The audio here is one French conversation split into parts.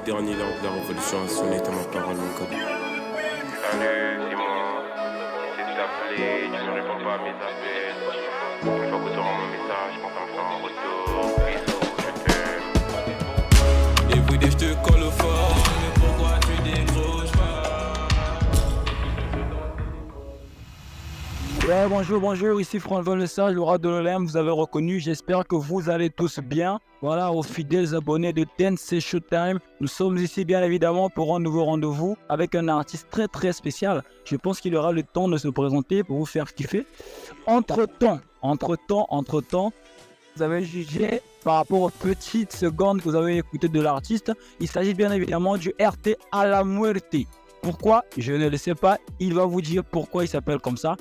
dernier lord de la révolution a sonné dans ma parole, mon code. Salut, c'est moi. J'essaie de t'appeler, tu ne réponds pas à mes appels. Une fois que tu auras mon message, je pense en faire un retour. Bisous, je t'aime. Everyday, je te colle fort. Mais pourquoi tu décroches pas? Ouais, bonjour, ici Franck Message, le rat de l'Olympe, vous avez reconnu, j'espère que vous allez tous bien. Voilà, aux fidèles abonnés de Dance Showtime, nous sommes ici bien évidemment pour un nouveau rendez-vous avec un artiste très spécial. Je pense qu'il aura le temps de se présenter pour vous faire kiffer. Entre-temps, vous avez jugé par rapport aux petites secondes que vous avez écoutées de l'artiste, il s'agit bien évidemment du RT à la muerte. Pourquoi? Je ne le sais pas, il va vous dire pourquoi il s'appelle comme ça.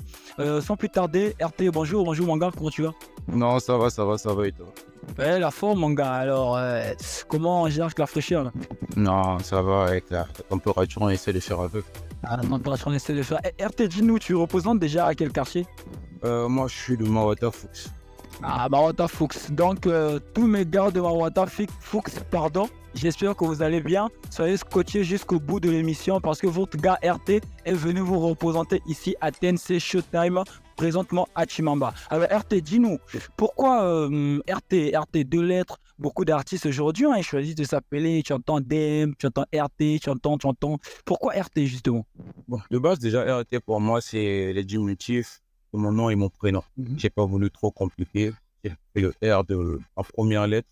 Sans plus tarder, RT, bonjour mon gars, comment tu vas? Non, ça va et toi? Ouais, la forme mon gars, alors comment on gère la fraîcheur là? Non, ça va avec la température, on essaie de faire un peu. Ah, la température, on essaie de faire. RT, dis-nous, tu représentes déjà à quel quartier? Moi, je suis de Mawata Fuchs. Ah, Mawata Fuchs. Donc, tous mes gars de Mawata Fuchs, pardon, j'espère que vous allez bien. Soyez scotchés jusqu'au bout de l'émission parce que votre gars RT est venu vous représenter ici à TNC Showtime, présentement à Chimamba. Alors RT, dis-nous, pourquoi RT, deux lettres, beaucoup d'artistes aujourd'hui ils choisissent de s'appeler, tu entends DM, tu entends RT, tu entends. Pourquoi RT justement? Bon, de base, déjà, RT pour moi, c'est les diminutifs de mon nom et mon prénom. J'ai pas voulu trop compliquer. J'ai fait le R de la première lettre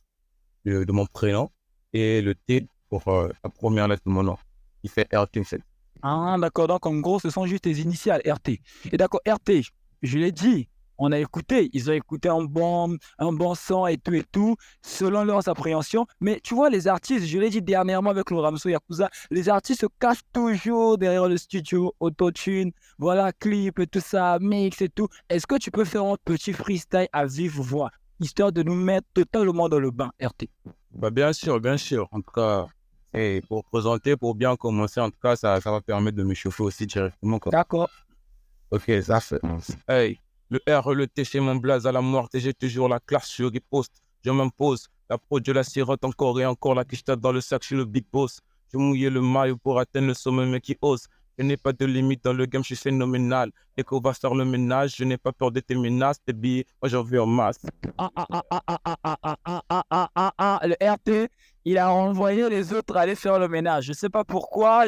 de mon prénom et le T pour la première lettre de mon nom, qui fait RT en fait. Ah, d'accord. Donc, en gros, ce sont juste tes initiales, RT. Et d'accord, RT, je l'ai dit, on a écouté. Ils ont écouté un bon son et tout, selon leurs appréhensions. Mais tu vois, les artistes, je l'ai dit dernièrement avec le Ramso Yakuza, les artistes se cachent toujours derrière le studio, autotune, voilà, clip et tout ça, mix et tout. Est-ce que tu peux faire un petit freestyle à vive voix, histoire de nous mettre totalement dans le bain, RT? Bah, bien sûr. En tout cas, et pour présenter, pour bien commencer, en tout cas, ça va permettre de me chauffer aussi directement, quoi. D'accord. Ok, ça fait. Hey, le R, le T chez mon blaze à la mort, et j'ai toujours la classe sur riposte. Je m'impose, la prod de la sirote encore et encore, la quicheta dans le sac, je suis le big boss. Je mouillais le maillot pour atteindre le sommet, mais qui ose. Je n'ai pas de limite dans le game, je suis phénoménal. Dès qu'on va faire le ménage, je n'ai pas peur de tes menaces, tes billets, moi j'en veux en masse. Le RT, il a envoyé les autres aller faire le ménage. Je sais pas pourquoi.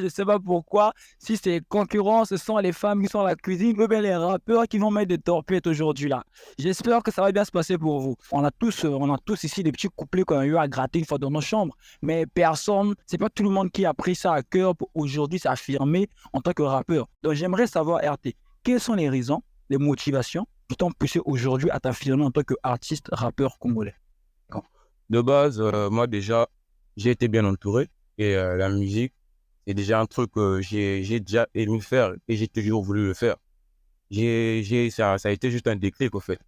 Si c'est concurrents, ce sont les femmes qui sont à la cuisine ou bien les rappeurs qui vont mettre des torpètes aujourd'hui là. J'espère que ça va bien se passer pour vous. On a tous ici des petits couplets qu'on a eu à gratter une fois dans nos chambres. Mais personne, c'est pas tout le monde qui a pris ça à cœur pour aujourd'hui s'affirmer en tant que rappeur. Donc j'aimerais savoir, RT, quelles sont les raisons, les motivations qui t'ont poussé aujourd'hui à t'affirmer en tant qu'artiste rappeur congolais? De base, moi déjà, j'ai été bien entouré et la musique, c'est déjà un truc que j'ai déjà aimé faire et j'ai toujours voulu le faire. Ça a été juste un déclic au fait.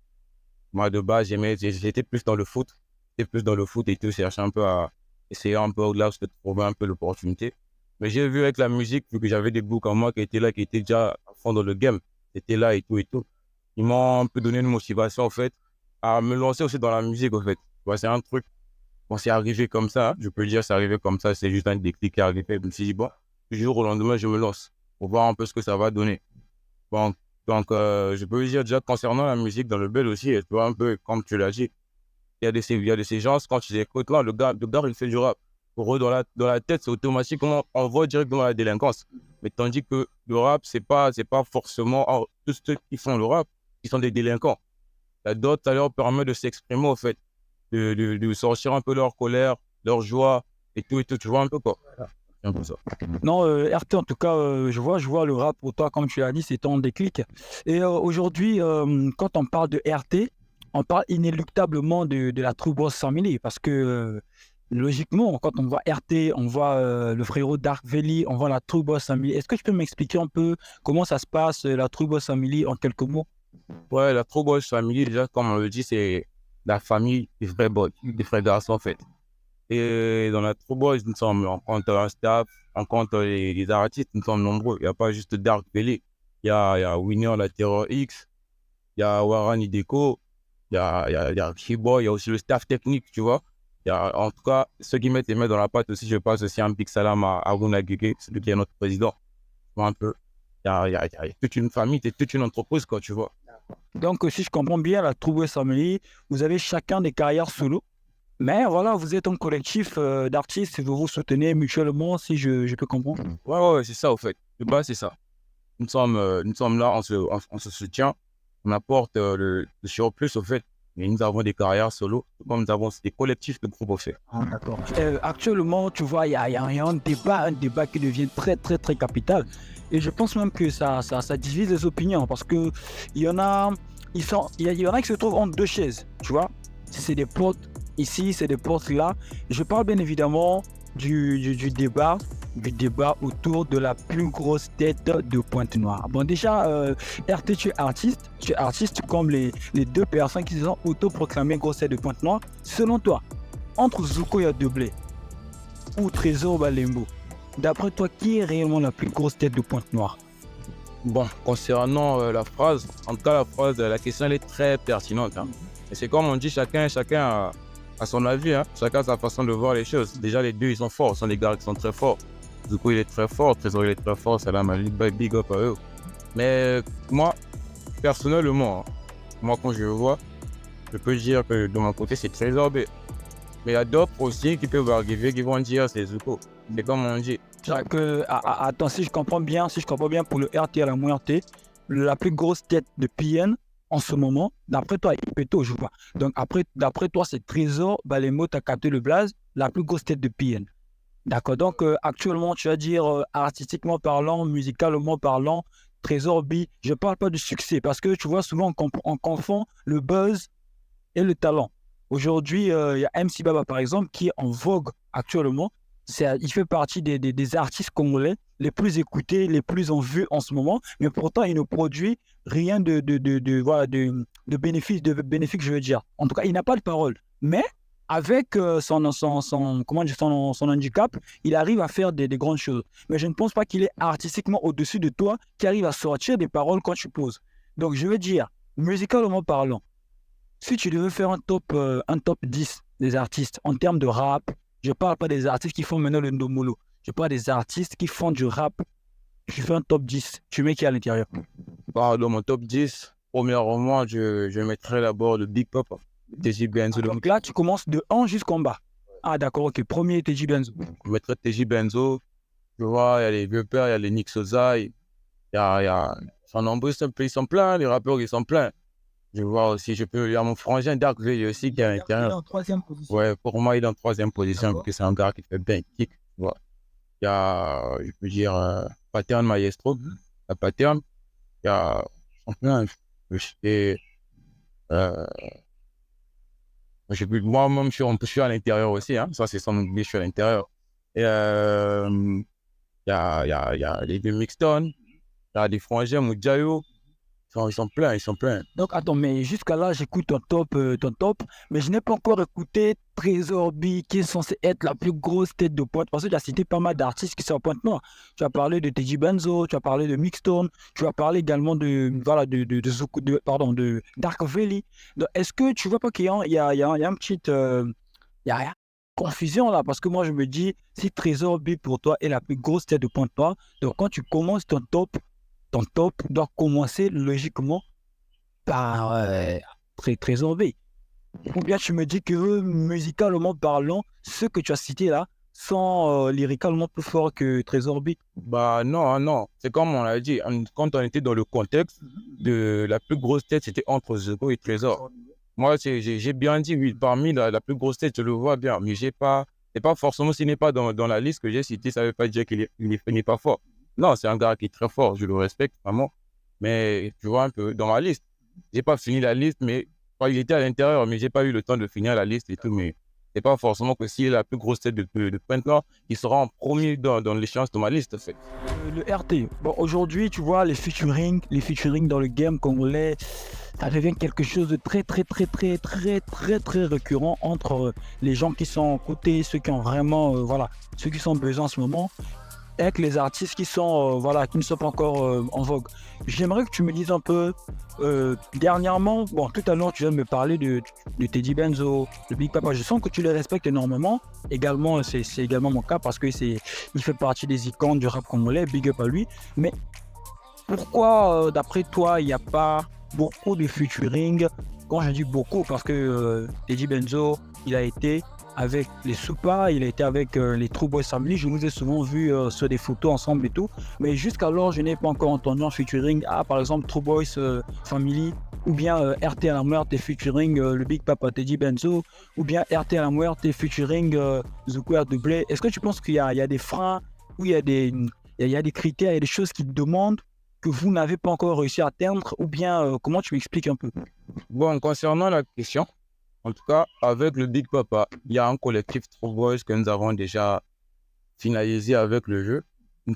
Moi de base, j'étais plus dans le foot. J'étais plus dans le foot et tout, chercher un peu à essayer un peu au-delà, de trouver un peu l'opportunité. Mais j'ai vu avec la musique, vu que j'avais des boucs en moi qui étaient là, qui étaient déjà à fond dans le game. C'était là et tout. Ils m'ont un peu donné une motivation en fait à me lancer aussi dans la musique en fait. Tu vois, c'est un truc. Bon, c'est arrivé comme ça, je peux dire c'est arrivé comme ça, c'est juste un déclic qui est arrivé. Je me suis dit, bon, du jour au lendemain, je me lance pour voir un peu ce que ça va donner. Bon, donc, je peux dire déjà concernant la musique dans le bel aussi, tu vois un peu comme tu l'as dit, il y a de ces gens, quand tu les écoutes là, le gars, il fait du rap. Pour eux, dans la tête, c'est automatiquement, on voit directement la délinquance. Mais tandis que le rap, c'est pas forcément tous ceux qui font le rap, qui sont des délinquants. La dot, ça leur permet de s'exprimer au fait. De sortir un peu leur colère, leur joie et tout, tu vois un peu quoi. C'est un peu ça. Non, RT, en tout cas, je vois le rap pour toi, comme tu l'as dit, c'est ton déclic. Et aujourd'hui, quand on parle de RT, on parle inéluctablement de la True Boss Family parce que logiquement, quand on voit RT, on voit le frérot Dark Valley, on voit la True Boss Family. Est-ce que tu peux m'expliquer un peu comment ça se passe, la True Boss Family, en quelques mots? Ouais, la True Boys Family, déjà, comme on le dit, c'est la famille des vrais boys, des vrais garçons en fait. Et dans la True Boys, nous sommes, on compte un staff, on compte les artistes, nous sommes nombreux. Il n'y a pas juste Dark Valley. Il y a Winner, la Terror X, il y a Warren Ideko, il y a Keyboy, il y a aussi le staff technique, tu vois. En tout cas, ceux qui mettent les mains dans la pâte aussi, je passe aussi un big salam à Harouna Guégué, celui qui est notre président. Tu vois un peu. Il y a toute une famille, c'est toute une entreprise, quoi, tu vois. Donc, si je comprends bien, la Trouble Family, vous avez chacun des carrières solo. Mais voilà, vous êtes un collectif d'artistes et vous vous soutenez mutuellement, si je peux comprendre. Ouais, c'est ça, au fait. De base, c'est ça. Nous sommes là, on se soutient, on apporte le surplus, au fait. Et nous avons des carrières solo, comme nous avons des collectifs de groupes, au fait. Ah, d'accord. Actuellement, tu vois, il y a un débat qui devient très, très, très capital. Et je pense même que ça divise les opinions parce que il y en a qui se trouvent entre deux chaises, tu vois. C'est des potes ici, c'est des potes là. Je parle bien évidemment du débat autour de la plus grosse tête de Pointe-Noire. Bon, déjà, RT, tu es artiste comme les deux personnes qui se sont autoproclamées grosse tête de Pointe-Noire. Selon toi, entre Zouko Doublé ou Trésor Balembo, d'après toi, qui est réellement la plus grosse tête de Pointe-Noire? Bon, concernant la phrase, en tout cas, la question, elle est très pertinente. Hein. Et c'est comme on dit, chacun a son avis, hein. Chacun a sa façon de voir les choses. Déjà, les deux, ils sont forts, ce sont des gars qui sont très forts. Zouko, il est très fort, Trésor, il est très fort, c'est la magie, big up à eux. Mais moi, personnellement, quand je le vois, je peux dire que de mon côté, c'est Trésor B. Mais il y a d'autres aussi qui peuvent arriver, qui vont dire c'est Zouko. C'est comme on dit. Attends, si je comprends bien, pour le RT à la moins RT, la plus grosse tête de PN en ce moment, d'après toi, Ipeto, je vois. Donc, d'après toi, c'est Trésor Balembo, tu as capté le blaze, la plus grosse tête de PN. D'accord, donc actuellement, tu vas dire artistiquement parlant, musicalement parlant, Trésor B, je ne parle pas de succès parce que tu vois, souvent on confond le buzz et le talent. Aujourd'hui, il y a MC Baba par exemple qui est en vogue actuellement. Il fait partie des artistes congolais les plus écoutés, les plus en vue en ce moment, mais pourtant il ne produit rien de bénéfique, je veux dire. En tout cas, il n'a pas de parole. Mais avec son handicap, il arrive à faire des grandes choses. Mais je ne pense pas qu'il est artistiquement au-dessus de toi, qui arrive à sortir des paroles quand tu poses. Donc je veux dire, musicalement parlant, si tu devais faire un top 10 des artistes en termes de rap, je ne parle pas des artistes qui font maintenant le ndomolo, je parle des artistes qui font du rap. Je fais un top 10, tu mets qui à l'intérieur? Dans mon top 10, premièrement, je mettrais d'abord le Big Papa. TJ Benzo. Donc là, tu commences de 1 jusqu'en bas. Ah d'accord, ok. Premier, TJ Benzo. Je mettrais TJ Benzo. Tu vois, il y a les vieux pères, il y a les Nick Sosa, il y a son nombreux, ils sont pleins, les rappeurs, ils sont pleins. Je vois aussi, il y a mon frangin Dark V aussi qui est à l'intérieur. Il est en 3e position. Ouais, pour moi, il est en 3e position parce que c'est un gars qui fait bien kick. Tu vois. Il y a, je peux dire, Pattern Maestro, la Pattern. Il y a, ils sont pleins. Et, moi-même, je suis à l'intérieur aussi, hein. Ça, c'est son oubli, je suis à l'intérieur. Et il y a les deux Mixton, il y a des frangins, Moudjayo. Ils sont pleins. Donc, attends, mais jusqu'à là, j'écoute ton top, mais je n'ai pas encore écouté Trésor B, qui est censé être la plus grosse tête de Pointe, parce que tu as cité pas mal d'artistes qui sont à Pointe-Noire. Tu as parlé de TJ Benzo, tu as parlé de Mixstone, tu as parlé également de Dark Valley. Donc, est-ce que tu vois pas qu'il y a une petite confusion là, parce que moi, je me dis, si Trésor B pour toi est la plus grosse tête de Pointe-Noire, donc quand tu commences ton top doit commencer logiquement par Trésor B. Ou bien tu me dis que musicalement parlant, ceux que tu as cités là sont lyricalement plus forts que Trésor B. Bah non. C'est comme on l'a dit, quand on était dans le contexte de la plus grosse tête, c'était entre Zouko et Trésor. Moi, j'ai bien dit, oui, parmi la plus grosse tête, je le vois bien, mais c'est pas forcément, s'il n'est pas dans la liste que j'ai citée, ça ne veut pas dire qu'il n'est pas fort. Non, c'est un gars qui est très fort, je le respecte vraiment. Mais tu vois un peu, dans ma liste, j'ai pas fini la liste, mais il était à l'intérieur, mais j'ai pas eu le temps de finir la liste et tout. Mais c'est pas forcément que s'il est la plus grosse tête de Pointe-Noire, il sera en premier dans l'échéance de ma liste, en fait. Le RT, bon, aujourd'hui, tu vois, les featuring dans le game congolais, ça devient quelque chose de très récurrent entre les gens qui sont côté, ceux qui ont vraiment, ceux qui sont besoin en ce moment. avec les artistes qui sont, voilà, qui ne sont pas encore en vogue. J'aimerais que tu me dises un peu, dernièrement, bon, tout à l'heure, tu viens de me parler de Teddy Benzo, de Big Papa. Je sens que tu les respectes énormément. Également, c'est également mon cas parce que il fait partie des icônes du rap congolais, big up à lui. Mais pourquoi, d'après toi, il n'y a pas beaucoup de featuring? Quand je dis beaucoup, parce que Teddy Benzo, il a été avec les Soupa, il a été avec les True Boys Family. Je vous ai souvent vu sur des photos ensemble et tout. Mais jusqu'alors, je n'ai pas encore entendu un featuring. Ah, par exemple, True Boys Family, ou bien RT à la muerte featuring le Big Papa Teddy Benzo, ou bien RT à la muerte featuring Zuko Doublé. Est-ce que tu penses qu'il y a des freins, ou il y a des critères, il y a des choses qui te demandent que vous n'avez pas encore réussi à atteindre, ou bien comment tu m'expliques un peu? Bon, concernant la question, en tout cas, avec le Big Papa, il y a un collectif True Boys que nous avons déjà finalisé avec le jeu. Nous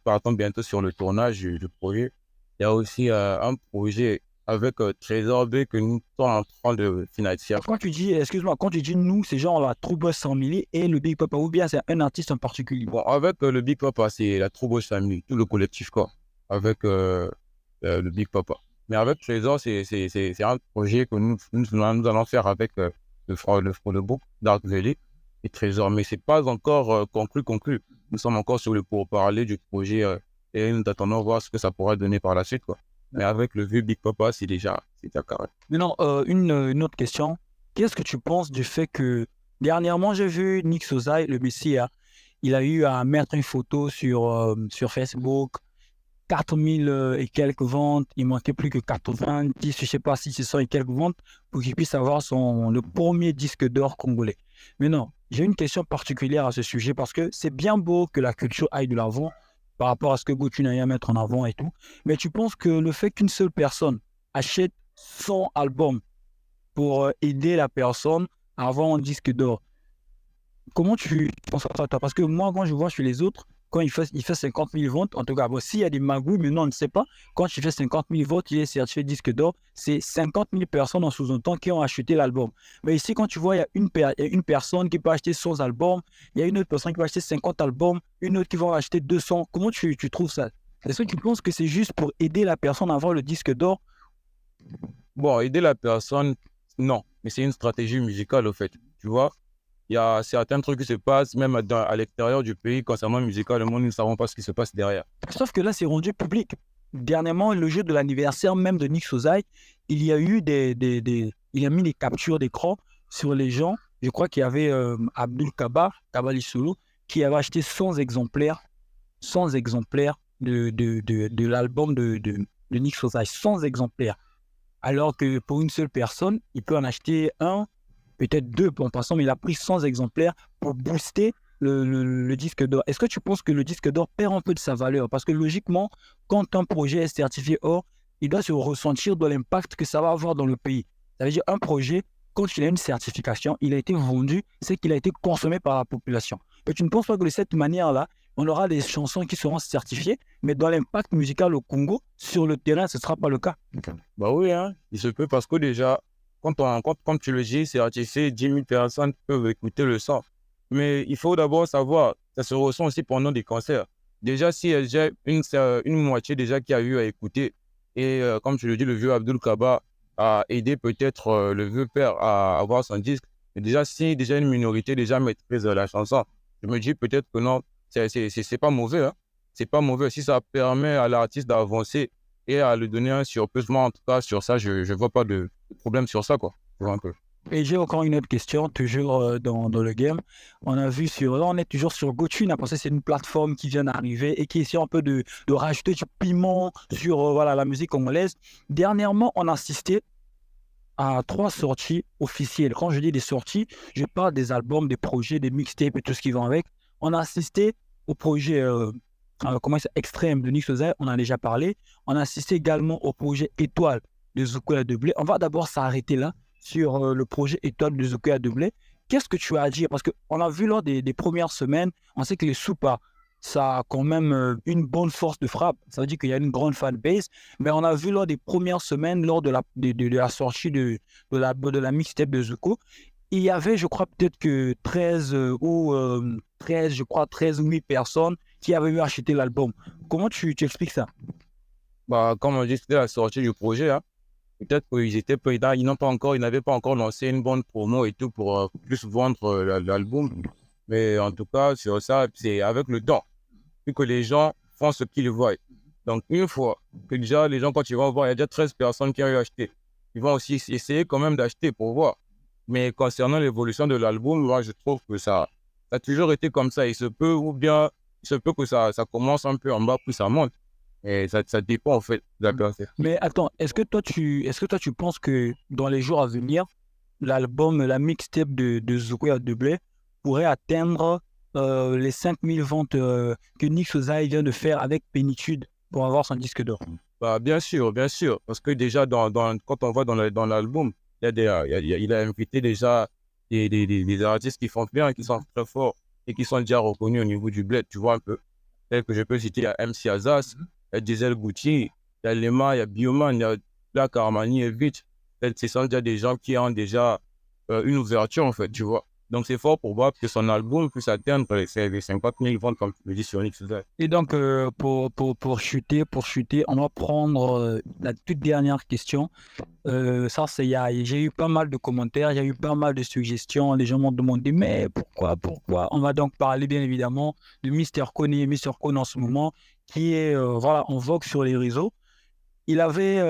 partons bientôt sur le tournage du projet. Il y a aussi un projet avec Trésor B que nous sommes en train de finaliser. Quand tu dis, excuse-moi, quand tu dis nous, c'est genre la True Boys 100 000 et le Big Papa, ou bien c'est un artiste en particulier? Bon, avec le Big Papa, c'est la True Boys Family, tout le collectif, quoi, avec le Big Papa. Mais avec Trésor, c'est un projet que nous allons faire avec le groupe Dark Valley et Trésor. Mais ce n'est pas encore conclu. Nous sommes encore sur le pourparler du projet et nous attendons voir ce que ça pourra donner par la suite, quoi. Mais avec le vieux Big Papa, c'est déjà carré. Maintenant, une autre question. Qu'est-ce que tu penses du fait que dernièrement, j'ai vu Nick Sozai, le Messia, il a eu à mettre une photo sur Facebook, 4000 et quelques ventes, il manquait plus que 90, je ne sais pas si c'est 100 et quelques ventes, pour qu'il puisse avoir le premier disque d'or congolais. Mais non, j'ai une question particulière à ce sujet parce que c'est bien beau que la culture aille de l'avant par rapport à ce que Gauthier n'a à mettre en avant et tout, mais tu penses que le fait qu'une seule personne achète son album pour aider la personne à avoir un disque d'or, comment tu penses à ça, toi? Parce que moi, quand je vois chez les autres, quand il fait 50 000 ventes, en tout cas, bon, s'il y a des magouilles, mais non, on ne sait pas. Quand il fait 50 000 ventes, il est certifié disque d'or. C'est 50 000 personnes en sous-entend qui ont acheté l'album. Mais ici, quand tu vois, il y a une personne qui peut acheter 100 albums, il y a une autre personne qui va acheter 50 albums, une autre qui va acheter 200. Comment tu trouves ça? Est-ce que tu penses que c'est juste pour aider la personne à avoir le disque d'or? Bon, aider la personne, non. Mais c'est une stratégie musicale, au fait. Tu vois, il y a certains trucs qui se passent, même à l'extérieur du pays, concernant musicalement, nous ne savons pas ce qui se passe derrière. Sauf que là, c'est rendu public. Dernièrement, le jeu de l'anniversaire même de Nick Sozai, il y a eu il a mis des captures d'écran sur les gens. Je crois qu'il y avait Abdul Kabali-Sulu, qui avait acheté 100 exemplaires de l'album de Nick Sozai. 100 exemplaires. Alors que pour une seule personne, il peut en acheter un, peut-être deux en passant, mais il a pris 100 exemplaires pour booster le disque d'or. Est-ce que tu penses que le disque d'or perd un peu de sa valeur? Parce que logiquement, quand un projet est certifié or, il doit se ressentir dans l'impact que ça va avoir dans le pays. Ça veut dire un projet, quand il a une certification, il a été vendu, c'est qu'il a été consommé par la population. Mais tu ne penses pas que de cette manière-là, on aura des chansons qui seront certifiées, mais dans l'impact musical au Congo, sur le terrain, ce ne sera pas le cas? Bah oui, hein, il se peut parce que déjà, quand tu le dis, certifié, 10 000 personnes peuvent écouter le son. Mais il faut d'abord savoir, ça se ressent aussi pendant des concerts. Déjà, si j'ai une moitié déjà qui a eu à écouter, et comme tu le dis, le vieux Abdul Kaba a aidé peut-être le vieux père à avoir son disque. Mais déjà, si déjà une minorité déjà maîtrise la chanson, je me dis peut-être que non, c'est pas mauvais. Hein. C'est pas mauvais. Si ça permet à l'artiste d'avancer et à lui donner un surplus, moi en tout cas, sur ça, je vois pas de problème sur ça, quoi. Je vois un peu. Et j'ai encore une autre question, toujours dans le game. On a vu là, on est toujours sur GoTune, parce que c'est une plateforme qui vient d'arriver et qui essaie un peu de rajouter du piment sur voilà, la musique congolaise. Dernièrement, on a assisté à 3 sorties officielles. Quand je dis des sorties, je parle des albums, des projets, des mixtapes et tout ce qui va avec. On a assisté au projet Extrême de Nick Sozai, on en a déjà parlé. On a assisté également au projet Étoile de Zuko Doublé. On va d'abord s'arrêter là sur le projet Étoile de Zuko Doublé. Qu'est-ce que tu as à dire? Parce qu'on a vu lors des premières semaines, on sait que les Soupa, ça a quand même une bonne force de frappe. Ça veut dire qu'il y a une grande fanbase. Mais on a vu lors des premières semaines, lors de la sortie de la mixtape de Zuko, il y avait, je crois, peut-être que 13 ou 8 personnes qui avaient eu acheté l'album. Comment tu expliques ça? Bah, comme on dit, c'était la sortie du projet, hein. Peut-être ils n'avaient pas encore lancé une bonne promo et tout pour plus vendre l'album. Mais en tout cas, sur ça, c'est avec le temps. Vu que les gens font ce qu'ils voient. Donc, une fois que déjà, les gens, quand ils vont voir, il y a déjà 13 personnes qui ont eu acheté. Ils vont aussi essayer quand même d'acheter pour voir. Mais concernant l'évolution de l'album, moi, je trouve que ça a toujours été comme ça. Il se peut que ça commence un peu en bas, puis ça monte. Et ça dépend, en fait, de la personne. Mais attends, est-ce que toi tu penses que dans les jours à venir, l'album, la mixtape de Zoukouya Deblé pourrait atteindre les 5000 ventes que Nick Sosa vient de faire avec Plénitude pour avoir son disque d'or? Bah, bien sûr. Parce que déjà, quand on voit dans l'album, il a invité déjà des artistes qui font bien, qui sont très forts et qui sont déjà reconnus au niveau du bled, tu vois un peu. Tel que je peux citer, il y a MC Azaz, il y a Diesel Gucci, il y a Lema, il y a Bioman, il y a Black Armani et Vich. Ce sont déjà des gens qui ont déjà une ouverture, en fait, tu vois. Donc, c'est fort pour voir que son album puisse atteindre les 50 000 ventes, comme tu le dis sur Nick. Et donc, pour chuter, on va prendre la toute dernière question. J'ai eu pas mal de commentaires, il y a eu pas mal de suggestions. Les gens m'ont demandé, mais pourquoi? On va donc parler, bien évidemment, de Mr. Kone. Mr. Kone, en ce moment, qui est en vogue sur les réseaux. Il avait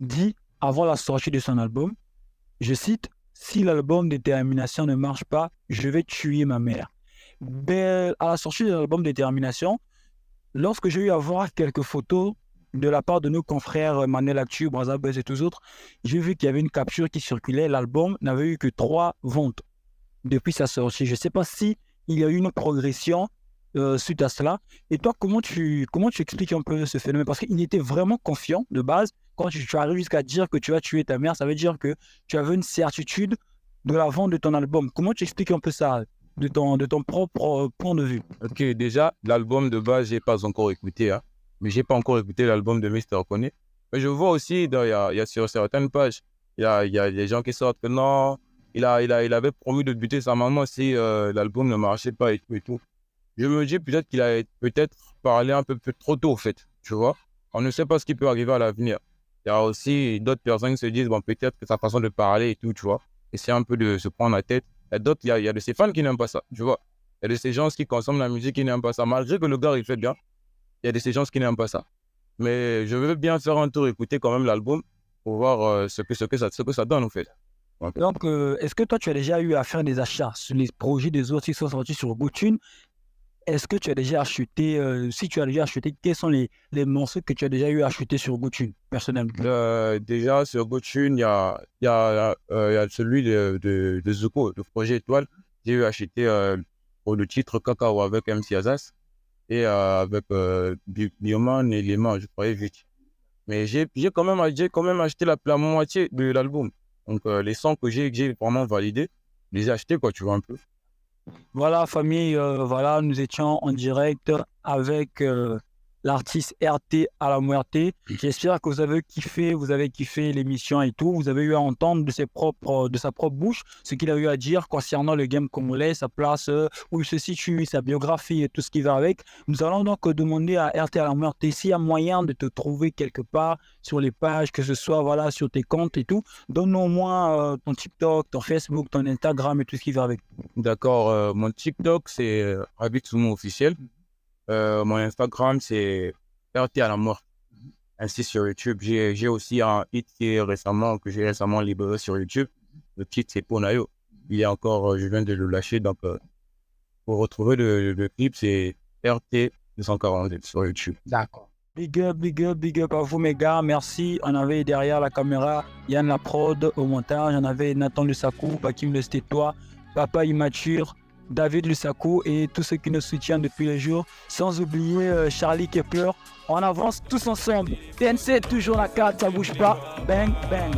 dit, avant la sortie de son album, je cite, si l'album Détermination ne marche pas, je vais tuer ma mère. Ben, à la sortie de l'album Détermination, lorsque j'ai eu à voir quelques photos de la part de nos confrères Manuel Actu, Brazza Buzz et tous autres, j'ai vu qu'il y avait une capture qui circulait. L'album n'avait eu que 3 ventes depuis sa sortie. Je ne sais pas si il y a eu une progression suite à cela. Et toi, comment tu expliques un peu ce phénomène? Parce qu'il était vraiment confiant de base. Quand tu arrives jusqu'à dire que tu vas tuer ta mère, ça veut dire que tu avais une certitude de la vente de ton album. Comment tu expliques un peu ça de ton propre point de vue? Ok, déjà, l'album de base, je n'ai pas encore écouté. Hein. Mais je n'ai pas encore écouté l'album de Mr. Kone. Mais je vois aussi, il y a sur certaines pages, il y a des gens qui sortent que non, il avait promis de buter sa maman si l'album ne marchait pas et tout et tout. Je me dis peut-être qu'il a parlé un peu trop tôt, en fait, tu vois. On ne sait pas ce qui peut arriver à l'avenir. Il y a aussi d'autres personnes qui se disent, bon, peut-être que sa façon de parler et tout, tu vois. Essayer un peu de se prendre la tête. Il y a de ces fans qui n'aiment pas ça, tu vois. Il y a de ces gens qui consomment la musique qui n'aiment pas ça. Malgré que le gars, il fait bien, il y a de ces gens qui n'aiment pas ça. Mais je veux bien faire un tour, écouter quand même l'album pour voir ce que ça donne, en fait. Donc, est-ce que toi, tu as déjà eu à faire des achats sur les projets des autres qui sont sortis sur GoTune? Est-ce que tu as déjà acheté, si tu as déjà acheté, quels sont les morceaux que tu as déjà eu à acheter sur GoTune, personnellement? Déjà, sur GoTune, il y a celui de Zuko, le projet Étoile. J'ai eu acheté pour le titre Cacao avec MC Azaz et avec Bioman et Lema, je croyais vite. Mais j'ai quand même acheté la moitié de l'album. Donc, les sons que j'ai vraiment validés, je les ai achetés, quoi, tu vois un peu. Voilà, famille, voilà, nous étions en direct avec l'artiste RT à la Muerte. J'espère que vous avez kiffé l'émission et tout. Vous avez eu à entendre de sa propre bouche ce qu'il a eu à dire concernant le game congolais, sa place, où il se situe, sa biographie et tout ce qui va avec. Nous allons donc demander à RT à la Muerte s'il y a moyen de te trouver quelque part sur les pages, que ce soit voilà, sur tes comptes et tout. Donne-nous au moins ton TikTok, ton Facebook, ton Instagram et tout ce qui va avec. D'accord, mon TikTok c'est Rabitsumo officiel. Mon Instagram, c'est RT à la mort. Ainsi sur YouTube, j'ai aussi un hit que j'ai récemment libéré sur YouTube. Le titre, c'est Ponayo. Il est encore, je viens de le lâcher. Donc, pour retrouver le clip, c'est RT 240 sur YouTube. D'accord. Big up à vous, mes gars. Merci. On avait derrière la caméra Yann Laprod au montage. On avait Nathan Lusakou, Bakim Le Stétois, Papa Immature, David Lusakou et tous ceux qui nous soutiennent depuis les jours, sans oublier Charlie Kepler. On avance tous ensemble. TNC, toujours la carte, ça bouge pas. Bang, bang.